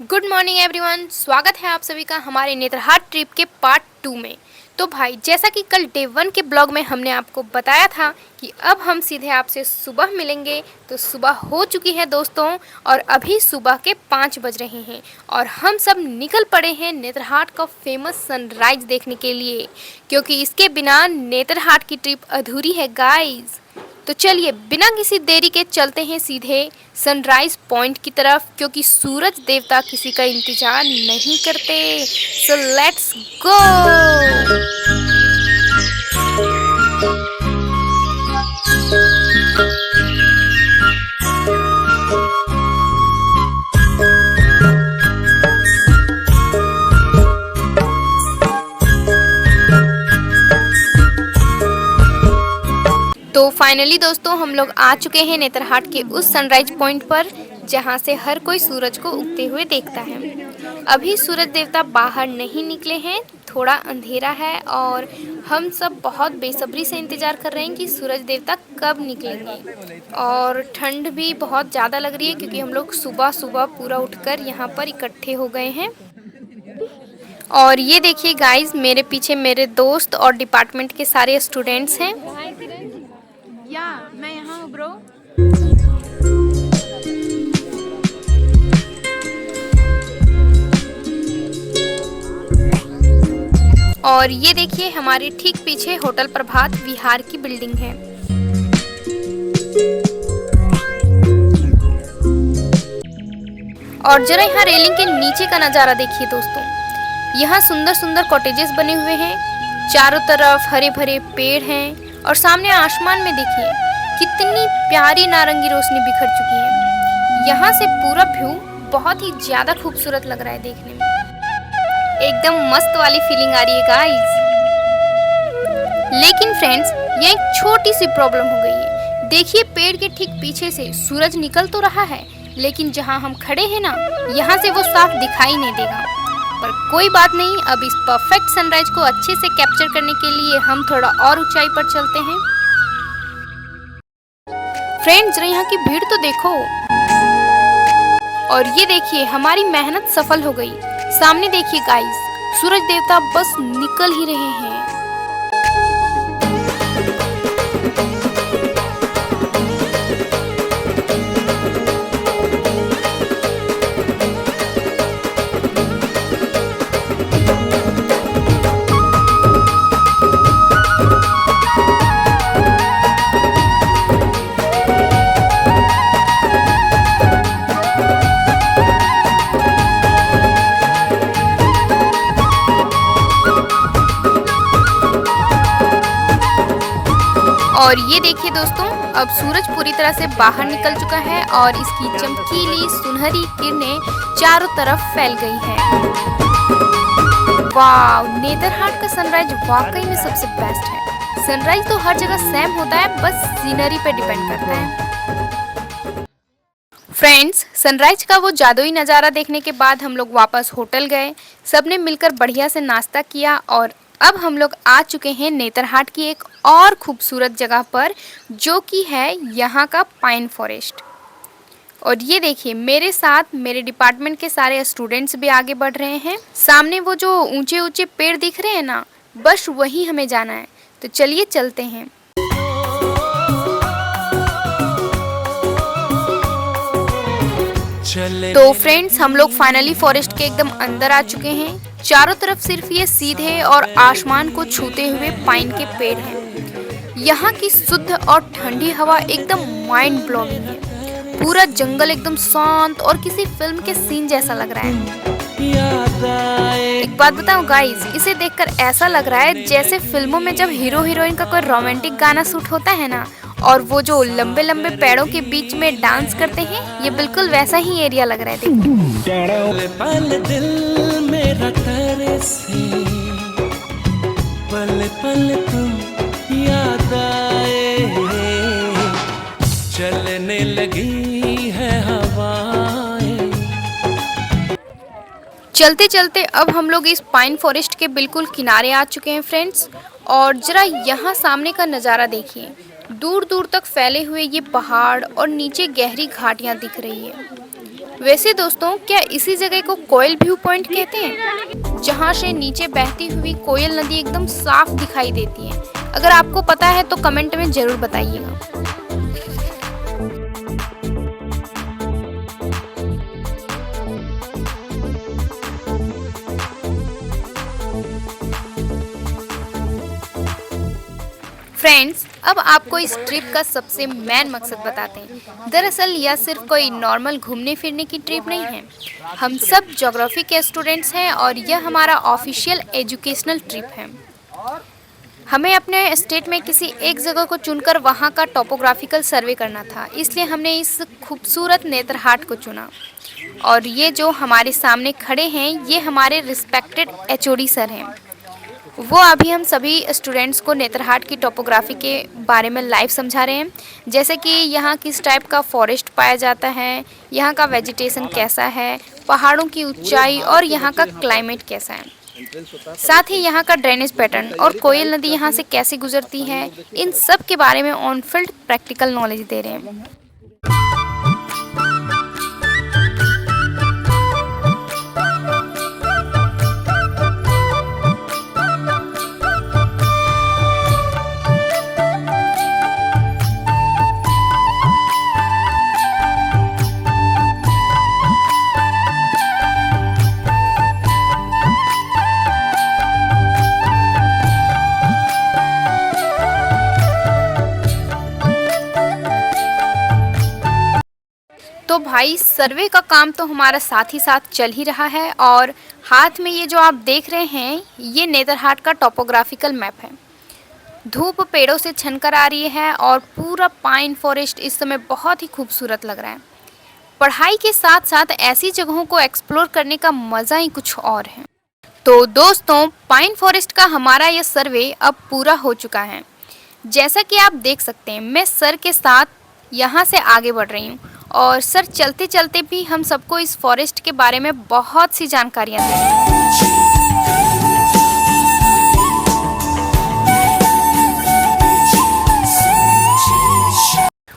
Good morning everyone. स्वागत है आप सभी का हमारे नेतरहाट ट्रिप के पार्ट 2 में। तो भाई, जैसा कि कल डे 1 के ब्लॉग में हमने आपको बताया था कि अब हम सीधे आपसे सुबह मिलेंगे, तो सुबह हो चुकी है दोस्तों, और अभी सुबह के 5 बज रहे हैं और हम सब निकल पड़े हैं नेतरहाट का फेमस सनराइज देखने के लिए, क्योंकि इसके बिना नेतरहाट की ट्रिप अधूरी है गाइस। तो चलिए बिना किसी देरी के चलते हैं सीधे सनराइज पॉइंट की तरफ, क्योंकि सूरज देवता किसी का इंतजार नहीं करते। So let's go. तो फाइनली दोस्तों हम लोग आ चुके हैं नेतरहाट के उस सनराइज पॉइंट पर जहां से हर कोई सूरज को उगते हुए देखता है। अभी सूरज देवता बाहर नहीं निकले हैं, थोड़ा अंधेरा है और हम सब बहुत बेसब्री से इंतज़ार कर रहे हैं कि सूरज देवता कब निकलेंगे। और ठंड भी बहुत ज़्यादा लग रही है क्योंकि हम लोग सुबह सुबह पूरा उठकर यहाँ पर इकट्ठे हो गए हैं। और ये देखिए गाइस, मेरे पीछे मेरे दोस्त और डिपार्टमेंट के सारे स्टूडेंट्स हैं। या मैं यहाँ हूँ ब्रो। और ये देखिए हमारे ठीक पीछे होटल प्रभात विहार की बिल्डिंग है। और जरा यहाँ रेलिंग के नीचे का नज़ारा देखिए दोस्तों। यहाँ सुंदर सुंदर कॉटेजेस बने हुए हैं, चारों तरफ हरे भरे पेड़ हैं और सामने आसमान में देखिए कितनी प्यारी नारंगी रोशनी बिखर चुकी है। यहाँ से पूरा व्यू बहुत ही ज़्यादा खूबसूरत लग रहा है देखने में, एकदम मस्त वाली फीलिंग आ रही है गाइस। लेकिन फ्रेंड्स, ये एक छोटी सी प्रॉब्लम हो गई है। देखिए पेड़ के ठीक पीछे से सूरज निकल तो रहा है, लेकिन जहाँ हम खड़े हैं ना, यहाँ से वो साफ दिखाई नहीं देगा। पर कोई बात नहीं, अब इस परफेक्ट सनराइज को अच्छे से कैप्चर करने के लिए हम थोड़ा और ऊंचाई पर चलते हैं। फ्रेंड्स, जरा यहाँ की भीड़ तो देखो। और ये देखिए हमारी मेहनत सफल हो गई। सामने देखिए गाइस, सूरज देवता बस निकल ही रहे हैं। और ये देखिए दोस्तों, अब सूरज पूरी तरह से बाहर निकल चुका है और इसकी चमकीली सुनहरी किरणें चारों तरफ फैल गई है। वाव, नेतरहाट का सनराइज वाकई में सबसे बेस्ट है। सनराइज तो हर जगह सेम होता है, बस सीनरी पे डिपेंड करता है। फ्रेंड्स, सनराइज का वो जादुई नज़ारा देखने के बाद हम लोग वापस होटल गए। सबने मिलकर बढ़िया से नाश्ता किया और अब हम लोग आ चुके हैं नेतरहाट की एक और खूबसूरत जगह पर, जो कि है यहाँ का पाइन फॉरेस्ट। और ये देखिए मेरे साथ मेरे डिपार्टमेंट के सारे स्टूडेंट्स भी आगे बढ़ रहे हैं। सामने वो जो ऊंचे ऊंचे पेड़ दिख रहे हैं ना, बस वहीं हमें जाना है। तो चलिए चलते हैं। तो फ्रेंड्स, हम लोग फाइनली फॉरेस्ट के एकदम अंदर आ चुके हैं। चारों तरफ सिर्फ ये सीधे और आसमान को छूते हुए पाइन के पेड़ हैं। यहाँ की शुद्ध और ठंडी हवा एकदम माइंड ब्लोइंग है। पूरा जंगल एकदम शांत और किसी फिल्म के सीन जैसा लग रहा है। एक बात बताऊं गाइस, इसे देखकर ऐसा लग रहा है जैसे फिल्मों में जब हीरो हीरोइन का कोई रोमांटिक गाना शूट होता है ना, और वो जो लंबे लंबे पेड़ों के बीच में डांस करते हैं, ये बिल्कुल वैसा ही एरिया लग रहा है देखिए। पल दिल मेरा तरसे, पल पल तुम याद आए, चलने लगी है हवाएं। चलते चलते अब हम लोग इस पाइन फॉरेस्ट के बिल्कुल किनारे आ चुके हैं फ्रेंड्स। और जरा यहाँ सामने का नज़ारा देखिए, दूर दूर तक फैले हुए ये पहाड़ और नीचे गहरी घाटियाँ दिख रही है। वैसे दोस्तों, क्या इसी जगह को कोयल व्यू पॉइंट कहते हैं, जहाँ से नीचे बहती हुई कोयल नदी एकदम साफ दिखाई देती है? अगर आपको पता है तो कमेंट में जरूर बताइएगा। फ्रेंड्स, अब आपको इस ट्रिप का सबसे मेन मकसद बताते हैं। दरअसल यह सिर्फ कोई नॉर्मल घूमने फिरने की ट्रिप नहीं है। हम सब ज्योग्राफी के स्टूडेंट्स हैं और यह हमारा ऑफिशियल एजुकेशनल ट्रिप है। हमें अपने स्टेट में किसी एक जगह को चुनकर वहाँ का टोपोग्राफिकल सर्वे करना था, इसलिए हमने इस खूबसूरत नेतरहाट को चुना। और ये जो हमारे सामने खड़े हैं, ये हमारे रिस्पेक्टेड एचओडी सर हैं। वो अभी हम सभी स्टूडेंट्स को नेतरहाट की टोपोग्राफी के बारे में लाइव समझा रहे हैं, जैसे कि यहाँ किस टाइप का फॉरेस्ट पाया जाता है, यहाँ का वेजिटेशन कैसा है, पहाड़ों की ऊंचाई और यहाँ का क्लाइमेट कैसा है, साथ ही यहाँ का ड्रेनेज पैटर्न और कोयल नदी यहाँ से कैसे गुजरती है। इन सब के बारे में ऑन फील्ड प्रैक्टिकल नॉलेज दे रहे हैं। तो भाई, सर्वे का काम तो हमारा साथ ही साथ चल ही रहा है और हाथ में ये जो आप देख रहे हैं, ये नेतरहाट का टोपोग्राफिकल मैप है। धूप पेड़ों से छनकर आ रही है और पूरा पाइन फॉरेस्ट इस समय बहुत ही खूबसूरत लग रहा है। पढ़ाई के साथ साथ ऐसी जगहों को एक्सप्लोर करने का मज़ा ही कुछ और है। तो दोस्तों, पाइन फॉरेस्ट का हमारा ये सर्वे अब पूरा हो चुका है। जैसा कि आप देख सकते हैं, मैं सर के साथ यहाँ से आगे बढ़ रही हूँ और सर चलते चलते भी हम सबको इस फॉरेस्ट के बारे में बहुत सी जानकारियाँ दे रहे हैं।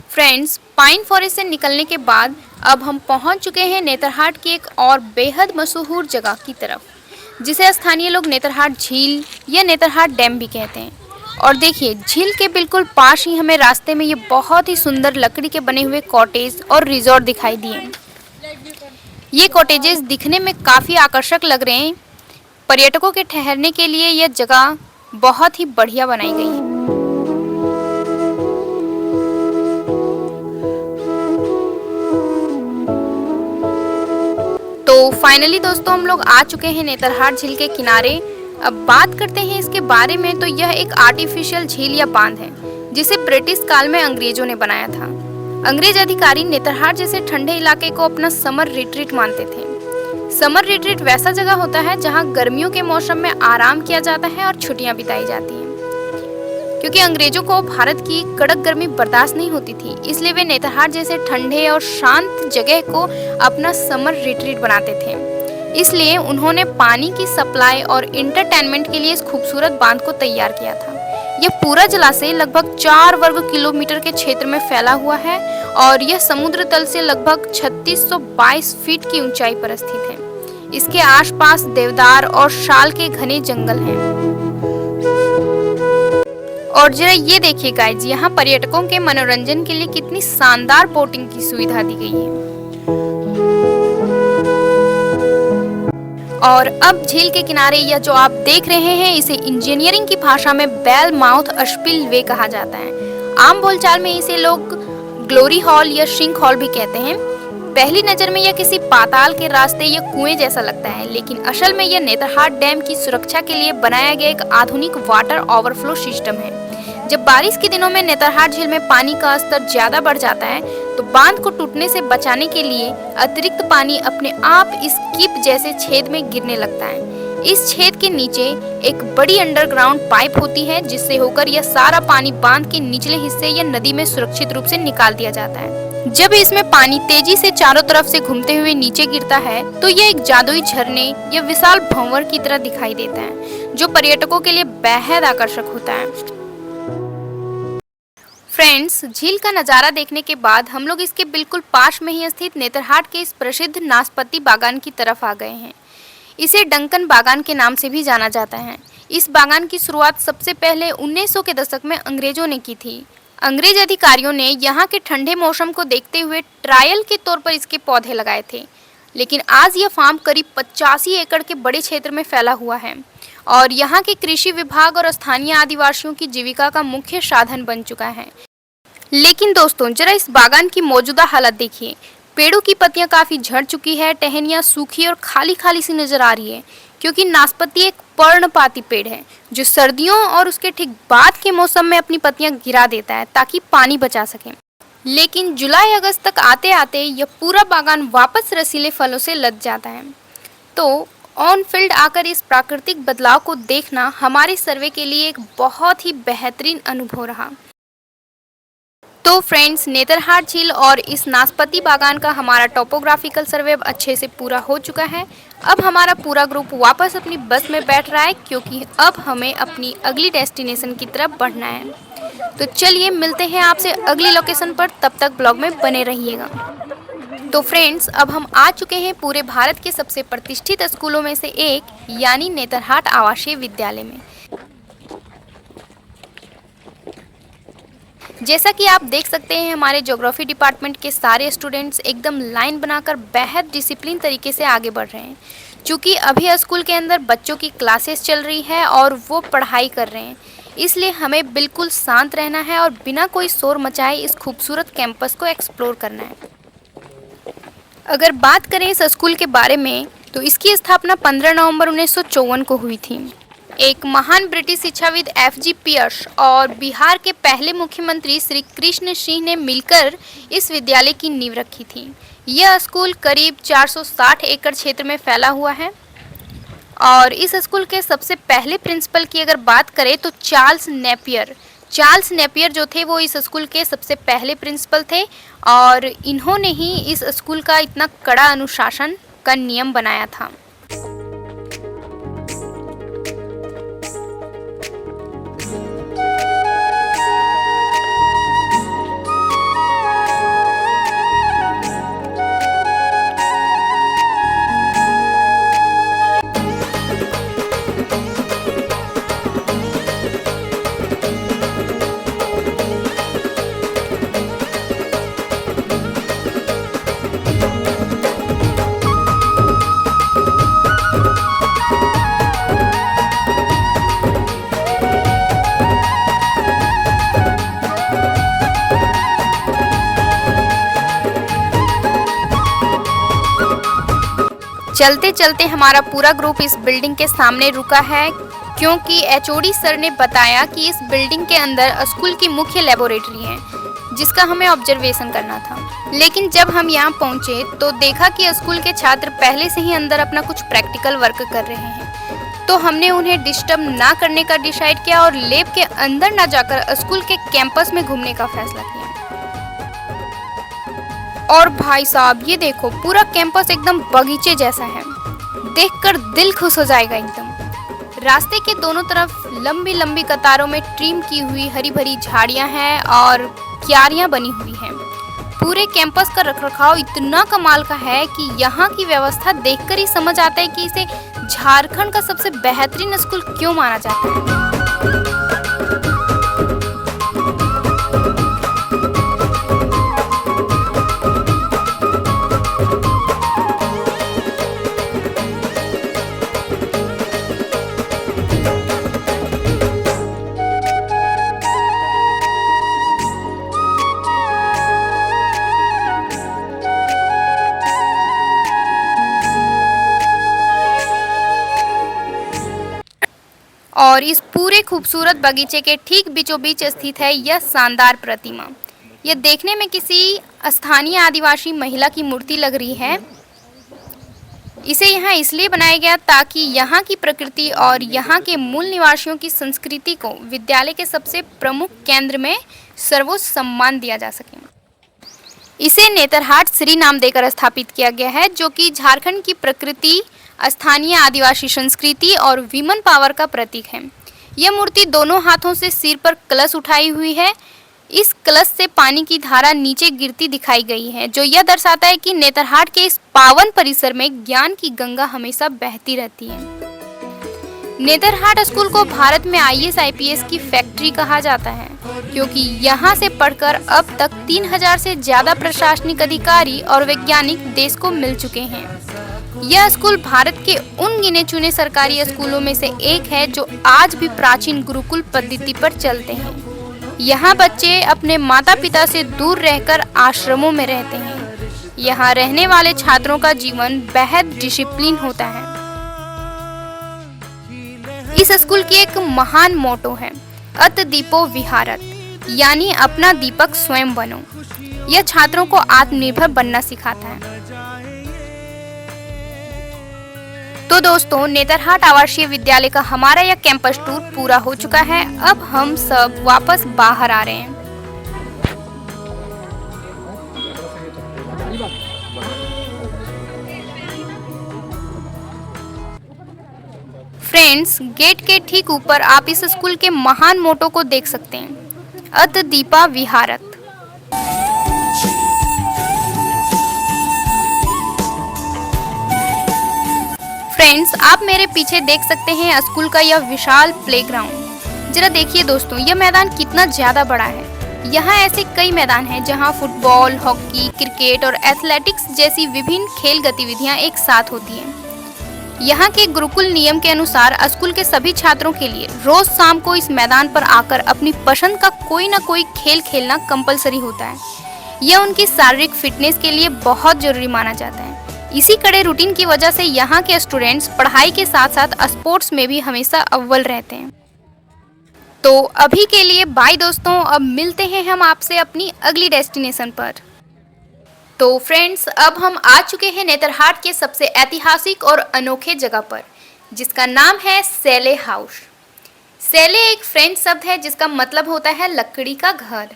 फ्रेंड्स, पाइन फॉरेस्ट से निकलने के बाद अब हम पहुंच चुके हैं नेतरहाट की एक और बेहद मशहूर जगह की तरफ, जिसे स्थानीय लोग नेतरहाट झील या नेतरहाट डैम भी कहते हैं। और देखिए, झील के बिल्कुल पास ही हमें रास्ते में ये बहुत ही सुंदर लकड़ी के बने हुए कॉटेज और रिजॉर्ट दिखाई दिए। ये कॉटेजेस दिखने में काफ़ी आकर्षक लग रहे हैं। पर्यटकों के ठहरने के लिए यह जगह बहुत ही बढ़िया बनाई गई है। तो फाइनली दोस्तों, हम लोग आ चुके हैं नेतरहाट झील के किनारे। अब बात करते हैं इसके बारे में। तो यह एक आर्टिफिशियल झील या बांध है, जिसे ब्रिटिश काल में अंग्रेजों ने बनाया था। अंग्रेज अधिकारी नेतरहाट जैसे ठंडे इलाके को अपना समर रिट्रीट मानते थे। समर रिट्रीट वैसा जगह होता है जहां गर्मियों के मौसम में आराम किया जाता है और छुट्टियां बिताई जाती हैं। क्योंकि अंग्रेजों को भारत की कड़क गर्मी बर्दाश्त नहीं होती थी, इसलिए वे नेतरहाट जैसे ठंडे और शांत जगह को अपना समर रिट्रीट बनाते थे। इसलिए उन्होंने पानी की सप्लाई और इंटरटेनमेंट के लिए इस खूबसूरत बांध को तैयार किया था। यह पूरा जलाशय लगभग 4 वर्ग किलोमीटर के क्षेत्र में फैला हुआ है और यह समुद्र तल से लगभग 3622 फीट की ऊंचाई पर स्थित है। इसके आसपास देवदार और शाल के घने जंगल हैं। और जरा ये देखिए गाइज, यहाँ पर्यटकों के मनोरंजन के लिए कितनी शानदार बोटिंग की सुविधा दी गई है। और अब झील के किनारे यह जो आप देख रहे हैं, इसे इंजीनियरिंग की भाषा में बेल माउथ स्पिलवे कहा जाता है। आम बोलचाल में इसे लोग ग्लोरी हॉल या शिंक हॉल भी कहते हैं। पहली नजर में यह किसी पाताल के रास्ते या कुएं जैसा लगता है, लेकिन असल में यह नेतरहाट डैम की सुरक्षा के लिए बनाया गया एक आधुनिक वाटर ओवरफ्लो सिस्टम है। जब बारिश के दिनों में नेतरहाट झील में पानी का स्तर ज्यादा बढ़ जाता है, तो बांध को टूटने से बचाने के लिए अतिरिक्त पानी अपने आप इस कीप जैसे छेद में गिरने लगता है। इस छेद के नीचे एक बड़ी अंडरग्राउंड पाइप होती है, जिससे होकर यह सारा पानी बांध के निचले हिस्से या नदी में सुरक्षित रूप से निकाल दिया जाता है। जब इसमें पानी तेजी से चारों तरफ से घूमते हुए नीचे गिरता है, तो यह एक जादुई झरने या विशाल भंवर की तरह दिखाई देता है, जो पर्यटकों के लिए बेहद आकर्षक होता है। फ्रेंड्स, झील का नज़ारा देखने के बाद हम लोग इसके बिल्कुल पास में ही स्थित नेतरहाट के इस प्रसिद्ध नाशपाती बागान की तरफ आ गए हैं। इसे डंकन बागान के नाम से भी जाना जाता है। इस बागान की शुरुआत सबसे पहले 1900 के दशक में अंग्रेजों ने की थी। अंग्रेज अधिकारियों ने यहाँ के ठंडे मौसम को देखते हुए ट्रायल के तौर पर इसके पौधे लगाए थे। लेकिन आज यह फार्म करीब 85 एकड़ के बड़े क्षेत्र में फैला हुआ है और यहाँ के कृषि विभाग और स्थानीय आदिवासियों की जीविका का मुख्य साधन बन चुका है। लेकिन दोस्तों, जरा इस बागान की मौजूदा हालत देखिए। पेड़ों की पत्तियां काफी झड़ चुकी है, टहनियां सूखी और खाली खाली सी नजर आ रही है, क्योंकि नाशपाती एक पर्णपाती पेड़ है जो सर्दियों और उसके ठीक बाद के मौसम में अपनी पत्तियां गिरा देता है ताकि पानी बचा सके। लेकिन जुलाई अगस्त तक आते आते यह पूरा बागान वापस रसीले फलों से लद जाता है। तो ऑन फील्ड आकर इस प्राकृतिक बदलाव को देखना हमारे सर्वे के लिए एक बहुत ही बेहतरीन अनुभव रहा। तो फ्रेंड्स, नेतरहाट झील और इस नाशपाती बागान का हमारा टोपोग्राफिकल सर्वे अब अच्छे से पूरा हो चुका है। अब हमारा पूरा ग्रुप वापस अपनी बस में बैठ रहा है, क्योंकि अब हमें अपनी अगली डेस्टिनेशन की तरफ बढ़ना है। तो चलिए मिलते हैं आपसे अगली लोकेशन पर, तब तक ब्लॉग में बने रहिएगा। तो फ्रेंड्स, अब हम आ चुके हैं पूरे भारत के सबसे प्रतिष्ठित स्कूलों में से एक यानी नेतरहाट आवासीय विद्यालय में। जैसा कि आप देख सकते हैं, हमारे ज्योग्राफी डिपार्टमेंट के सारे स्टूडेंट्स एकदम लाइन बनाकर बेहद डिसिप्लिन तरीके से आगे बढ़ रहे हैं। क्योंकि अभी स्कूल के अंदर बच्चों की क्लासेस चल रही है और वो पढ़ाई कर रहे हैं, इसलिए हमें बिल्कुल शांत रहना है और बिना कोई शोर मचाए इस खूबसूरत कैंपस को एक्सप्लोर करना है। अगर बात करें इस स्कूल के बारे में, तो इसकी स्थापना 15 नवंबर 1954 को हुई थी। एक महान ब्रिटिश शिक्षाविद F.G. पियर्स और बिहार के पहले मुख्यमंत्री श्री कृष्ण सिंह ने मिलकर इस विद्यालय की नींव रखी थी। यह स्कूल करीब 460 एकड़ क्षेत्र में फैला हुआ है और इस स्कूल के सबसे पहले प्रिंसिपल की अगर बात करें तो चार्ल्स नेपियर जो थे वो इस स्कूल के सबसे पहले प्रिंसिपल थे और इन्होंने ही इस स्कूल का इतना कड़ा अनुशासन का नियम बनाया था। चलते चलते हमारा पूरा ग्रुप इस बिल्डिंग के सामने रुका है, क्योंकि एचओडी सर ने बताया कि इस बिल्डिंग के अंदर स्कूल की मुख्य लेबोरेटरी है जिसका हमें ऑब्जर्वेशन करना था। लेकिन जब हम यहाँ पहुँचे तो देखा कि स्कूल के छात्र पहले से ही अंदर अपना कुछ प्रैक्टिकल वर्क कर रहे हैं, तो हमने उन्हें डिस्टर्ब ना करने का डिसाइड किया और लैब के अंदर ना जाकर स्कूल के कैंपस में घूमने का फैसला किया। और भाई साहब, ये देखो, पूरा कैंपस एकदम बगीचे जैसा है, देखकर दिल खुश हो जाएगा एकदम। रास्ते के दोनों तरफ लंबी लंबी कतारों में ट्रिम की हुई हरी भरी झाड़ियां हैं और क्यारियां बनी हुई हैं। पूरे कैंपस का रखरखाव इतना कमाल का है कि यहाँ की व्यवस्था देखकर ही समझ आता है कि इसे झारखंड का सबसे बेहतरीन स्कूल क्यों माना जाता है। और इस पूरे खूबसूरत बगीचे के ठीक बीचों बीच स्थित है यह शानदार प्रतिमा। यह देखने में किसी स्थानीय आदिवासी महिला की मूर्ति लग रही है। इसे यहाँ इसलिए बनाया गया ताकि यहाँ की प्रकृति और यहाँ के मूल निवासियों की संस्कृति को विद्यालय के सबसे प्रमुख केंद्र में सर्वोच्च सम्मान दिया जा सके। इसे नेतरहाट श्री नाम देकर स्थापित किया गया है, जो कि झारखंड की प्रकृति, स्थानीय आदिवासी संस्कृति और विमेन पावर का प्रतीक है। यह मूर्ति दोनों हाथों से सिर पर कलश उठाई हुई है। इस कलश से पानी की धारा नीचे गिरती दिखाई गई है, जो यह दर्शाता है कि नेतरहाट के इस पावन परिसर में ज्ञान की गंगा हमेशा बहती रहती है। नेतरहाट स्कूल को भारत में IAS IPS की फैक्ट्री कहा जाता है, क्योंकि यहाँ से पढ़कर अब तक 3000 से ज्यादा प्रशासनिक अधिकारी और वैज्ञानिक देश को मिल चुके हैं। यह स्कूल भारत के उन गिने चुने सरकारी स्कूलों में से एक है जो आज भी प्राचीन गुरुकुल पद्धति पर चलते हैं। यहाँ बच्चे अपने माता पिता से दूर रहकर आश्रमों में रहते हैं। यहाँ रहने वाले छात्रों का जीवन बेहद डिसिप्लिन होता है। इस स्कूल की एक महान मोटो है, अत दीपो विहारत, यानी अपना दीपक स्वयं बनो। यह छात्रों को आत्मनिर्भर बनना सिखाता है। तो दोस्तों, नेतरहाट आवासीय विद्यालय का हमारा यह कैंपस टूर पूरा हो चुका है। अब हम सब वापस बाहर आ रहे हैं। फ्रेंड्स, गेट के ठीक ऊपर आप इस स्कूल के महान मोटो को देख सकते हैं, अत दीपा विहारत। फ्रेंड्स, आप मेरे पीछे देख सकते हैं स्कूल का यह विशाल प्लेग्राउंड। जरा देखिए दोस्तों, यह मैदान कितना ज्यादा बड़ा है। यहाँ ऐसे कई मैदान हैं जहाँ फुटबॉल, हॉकी, क्रिकेट और एथलेटिक्स जैसी विभिन्न खेल गतिविधियाँ एक साथ होती हैं। यहाँ के गुरुकुल नियम के अनुसार स्कूल के सभी छात्रों के लिए रोज शाम को इस मैदान पर आकर अपनी पसंद का कोई न कोई खेल खेलना कंपलसरी होता है। यह उनकी शारीरिक फिटनेस के लिए बहुत जरूरी माना जाता है। इसी कड़े रूटीन की वजह से यहाँ के स्टूडेंट्स पढ़ाई के साथ साथ स्पोर्ट्स में भी हमेशा अव्वल रहते हैं। तो अभी के लिए बाय दोस्तों, अब मिलते हैं हम आपसे अपनी अगली डेस्टिनेशन पर। तो फ्रेंड्स, अब हम आ चुके हैं नेतरहाट के सबसे ऐतिहासिक और अनोखे जगह पर, जिसका नाम है सैले हाउस। सैले एक फ्रेंच शब्द है जिसका मतलब होता है लकड़ी का घर।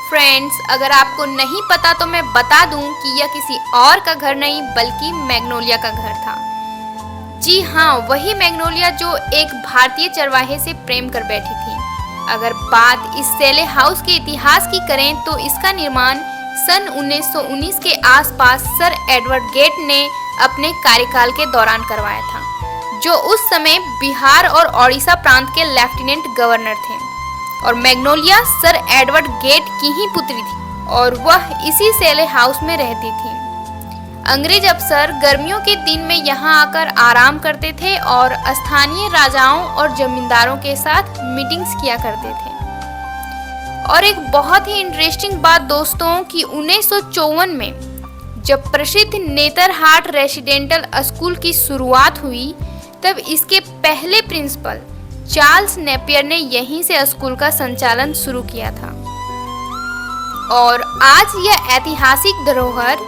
फ्रेंड्स, अगर आपको नहीं पता तो मैं बता दूं कि यह किसी और का घर नहीं बल्कि मैग्नोलिया का घर था। जी हाँ, वही मैग्नोलिया जो एक भारतीय चरवाहे से प्रेम कर बैठी थी। अगर बात इस सैले हाउस के इतिहास की करें तो इसका निर्माण सन 1919 के आसपास सर एडवर्ड गेट ने अपने कार्यकाल के दौरान करवाया था, जो उस समय बिहार और ओडिशा प्रांत के लेफ्टिनेंट गवर्नर थे। और मैग्नोलिया सर एडवर्ड गेट की ही पुत्री थी और वह इसी सैले हाउस में रहती थी। अंग्रेज अफसर गर्मियों के दिन में यहाँ आकर आराम करते थे और स्थानीय राजाओं और जमींदारों के साथ मीटिंग्स किया करते थे। और एक बहुत ही इंटरेस्टिंग बात दोस्तों कि 1954 में जब प्रसिद्ध नेतरहाट रेसिडेंटल स्कूल की शुरुआत हुई, तब इसके पहले प्रिंसिपल चार्ल्स नेपियर ने यहीं से स्कूल का संचालन शुरू किया था। और आज यह ऐतिहासिक धरोहर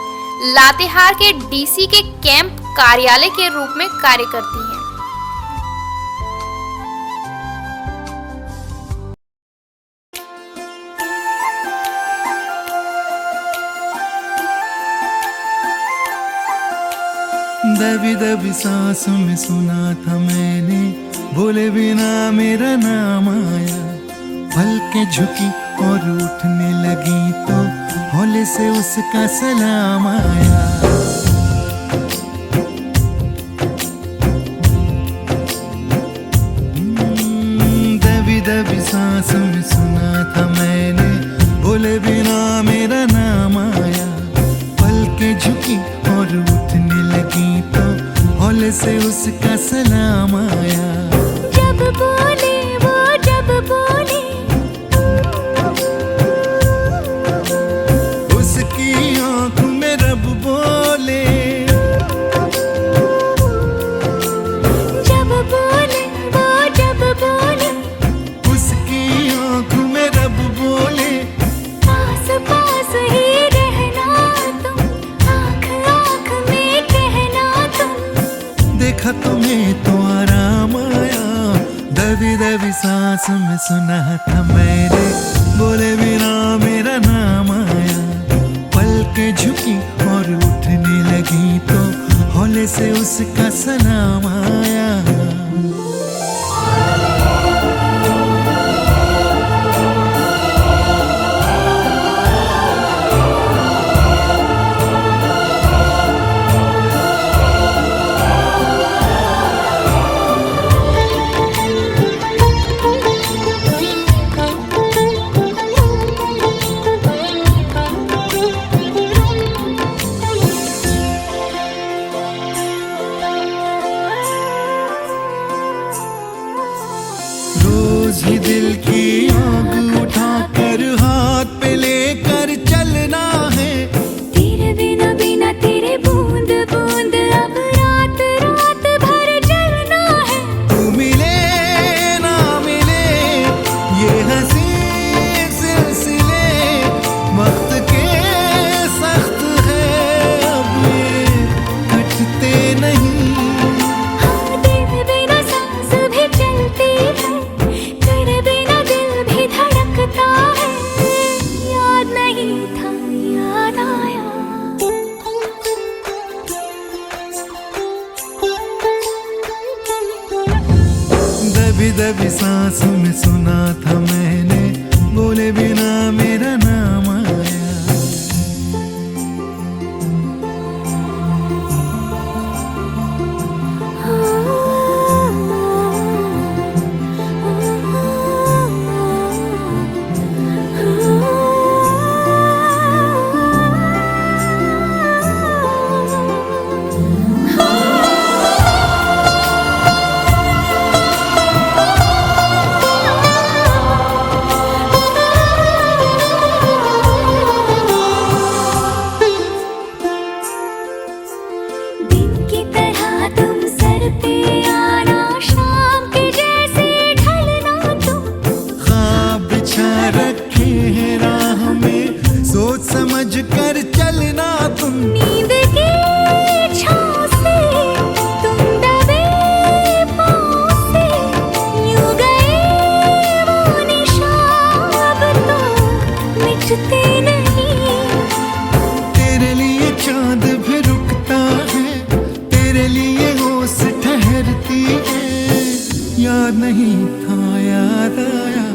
लातेहार के DC के कैंप कार्यालय के रूप में कार्य करती है। दबी दबी सांसों में सुना था मैंने, बोले बिना मेरा नाम आया। पलकें झुकी और उठने लगी तो हौले से उसका सलाम आया। दबी दबी सांसों में सुना था मैंने, बोले बिना मेरा नाम आया। पलकें झुकी और उठने लगी तो हौले से उसका सलाम आया। जब बोले वो जब बोले, उसकी आँख में रब बोले। जब बोले वो जब बोले, उसकी आँख में रब बोले। पास पास ही रहना तुम, आँख आँख में कहना तुम। देखा तुम्हें तो आराम आया। दबी दबी सांस में सुना था मैंने, बोले बिना मेरा नाम आया। पलकें झुकी और उठने लगी तो हौले से उसका दबी सांस में सुना था मैंने, बोले बिना मेरा नाम आया। दिन की तरह तुम सर पे आना, शाम के जैसे ढलना तुम। ख्वाब बिछा रखे हैं राह में, सोच समझ कर चलना तुम। नींद की छाँव से तुम दबे पाँव से, यूं गए वो निशान, अब तो मिटते नहीं। तेरे लिए चांद भी रुकता है, तेरे लिए होश ठहरती है। याद नहीं था, याद आया।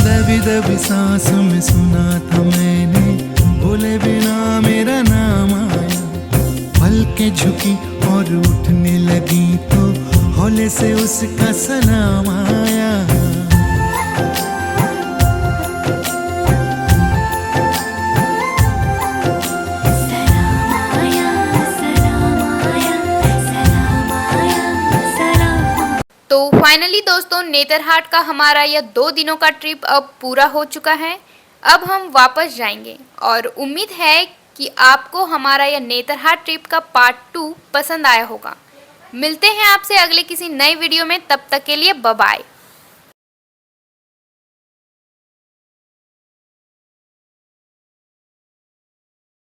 दबी दबी सांस में सुना था मैंने, बोले बिना मेरा नाम आया। पलकें झुकी और उठने लगी तो हौले से उसका सलाम आया। सलाम आया, सलाम आया, सलाम आया, सलाम। तो फाइनली दोस्तों, नेतरहाट का हमारा यह 2 दिनों का ट्रिप अब पूरा हो चुका है। अब हम वापस जाएंगे और उम्मीद है कि आपको हमारा यह नेतरहाट ट्रिप का पार्ट 2 पसंद आया होगा। मिलते हैं आपसे अगले किसी नए वीडियो में, तब तक के लिए बाय बाय।